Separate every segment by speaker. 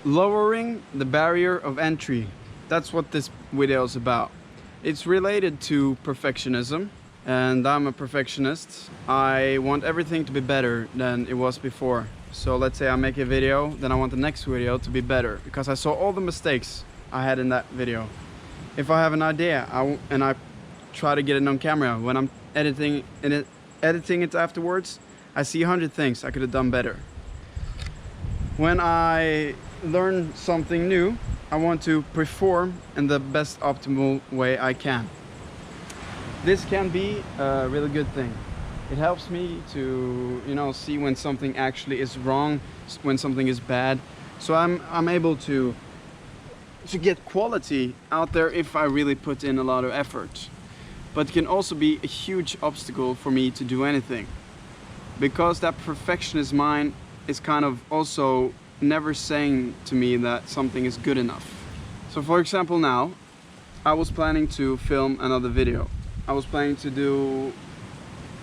Speaker 1: Lowering the barrier of entry. That's what this video is about. It's related to perfectionism, and I'm a perfectionist. I want everything to be better than it was before. So let's say I make a video, then I want the next video to be better because I saw all the mistakes I had in that video. If I have an idea and I try to get it on camera, when I'm editing it afterwards, I see 100 things I could have done better. When I learn something new, I want to perform in the best optimal way I can. This can be a really good thing. It helps me to, see when something actually is wrong, when something is bad. So I'm able to get quality out there if I really put in a lot of effort. But it can also be a huge obstacle for me to do anything, because that perfectionist mind is kind of also never saying to me that something is good enough. So for example, now I was planning to film another video. I was planning to do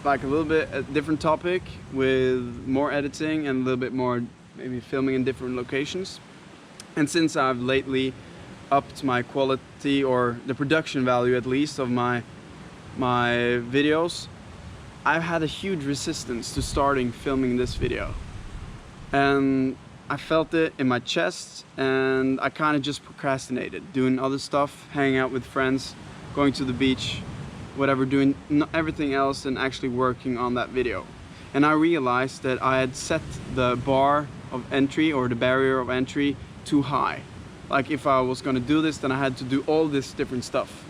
Speaker 1: like a little bit a different topic with more editing and a little bit more maybe filming in different locations. And since I've lately upped my quality, or the production value at least, of my videos, I've had a huge resistance to starting filming this video. And I felt it in my chest, and I kind of just procrastinated, doing other stuff, hanging out with friends, going to the beach, whatever, doing everything else than actually working on that video. And I realized that I had set the bar of entry, or the barrier of entry, too high. Like if I was going to do this, then I had to do all this different stuff.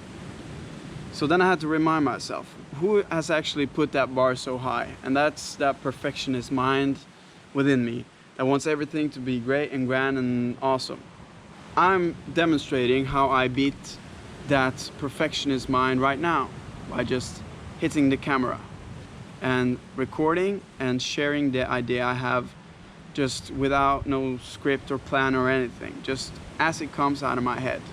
Speaker 1: So then I had to remind myself, who has actually put that bar so high? And that's that perfectionist mind within me that wants everything to be great and grand and awesome. I'm demonstrating how I beat that perfectionist mind right now by just hitting the camera and recording and sharing the idea I have, just without no script or plan or anything, just as it comes out of my head.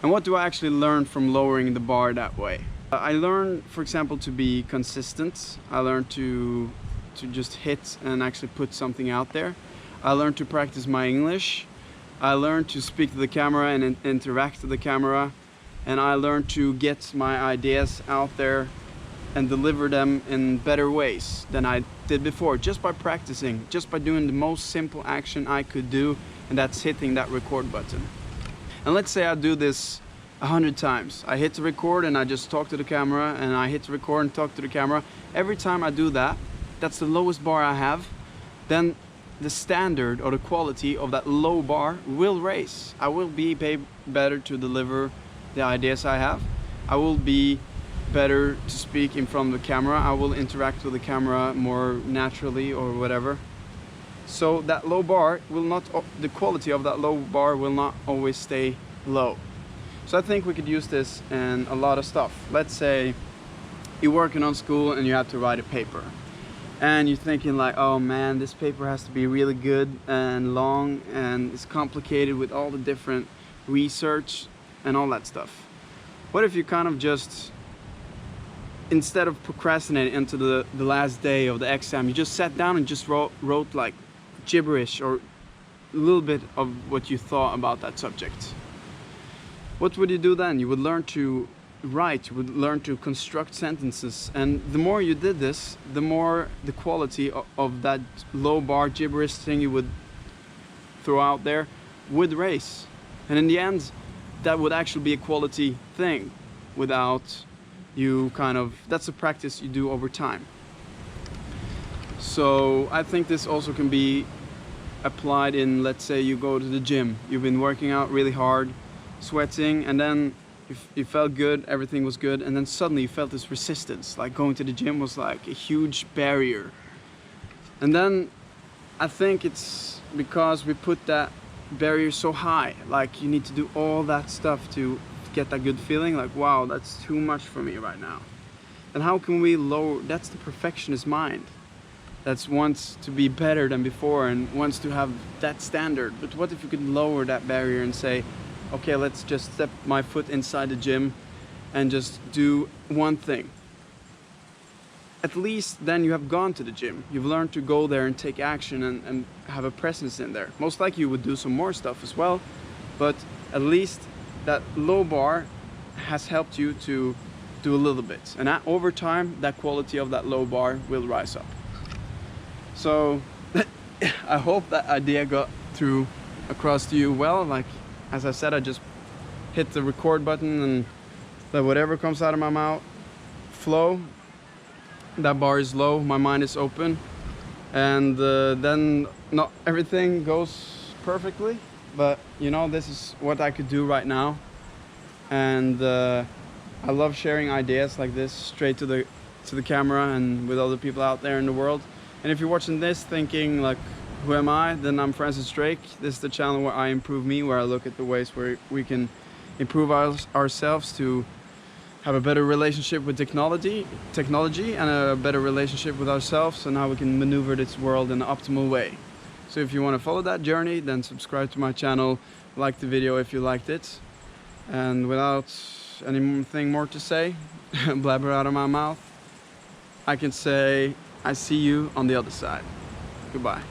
Speaker 1: And what do I actually learn from lowering the bar that way? I learned, for example, to be consistent. I learned to just hit and actually put something out there. I learned to practice my English. I learned to speak to the camera and interact with the camera. And I learned to get my ideas out there and deliver them in better ways than I did before, just by practicing, just by doing the most simple action I could do, and that's hitting that record button. And let's say I do this 100 times. I hit the record and I just talk to the camera, and I hit the record and talk to the camera. Every time I do that, that's the lowest bar I have, then the standard or the quality of that low bar will raise. I will be better to deliver the ideas I have. I will be better to speak in front of the camera. I will interact with the camera more naturally or whatever. So that low bar will not, the quality of that low bar will not always stay low. So I think we could use this in a lot of stuff. Let's say you're working on school and you have to write a paper. And you're thinking like, oh man, this paper has to be really good and long, and it's complicated with all the different research and all that stuff. What if you kind of just, instead of procrastinating into the last day of the exam, you just sat down and just wrote like gibberish or a little bit of what you thought about that subject? What would you do then? You would learn to write, you would learn to construct sentences, and the more you did this, the more the quality of that low bar gibberish thing you would throw out there would raise. And in the end, that would actually be a quality thing without you that's a practice you do over time. So I think this also can be applied in, let's say you go to the gym, you've been working out really hard, sweating, and then you felt good, everything was good, and then suddenly you felt this resistance, like going to the gym was like a huge barrier. And then I think it's because we put that barrier so high, like you need to do all that stuff to get that good feeling, like wow, that's too much for me right now. And how can we lower, that's the perfectionist mind that wants to be better than before and wants to have that standard. But what if you could lower that barrier and say, okay, let's just step my foot inside the gym and just do one thing. at least then you have gone to the gym. You've learned to go there and take action and have a presence in there. Most likely you would do some more stuff as well, but at least that low bar has helped you to do a little bit. And over time, that quality of that low bar will rise up. So I hope that idea got through across to you well. Like, as I said, I just hit the record button and let whatever comes out of my mouth flow. That bar is low, my mind is open, and then not everything goes perfectly, but you know, this is what I could do right now. And I love sharing ideas like this straight to the camera and with other people out there in the world. And if you're watching this thinking like, who am I? Then I'm Francis Drake. This is the channel where I improve me, where I look at the ways where we can improve ourselves to have a better relationship with technology and a better relationship with ourselves, and how we can maneuver this world in an optimal way. So if you want to follow that journey, then subscribe to my channel, like the video if you liked it. And without anything more to say, blabber out of my mouth, I can say I see you on the other side. Goodbye.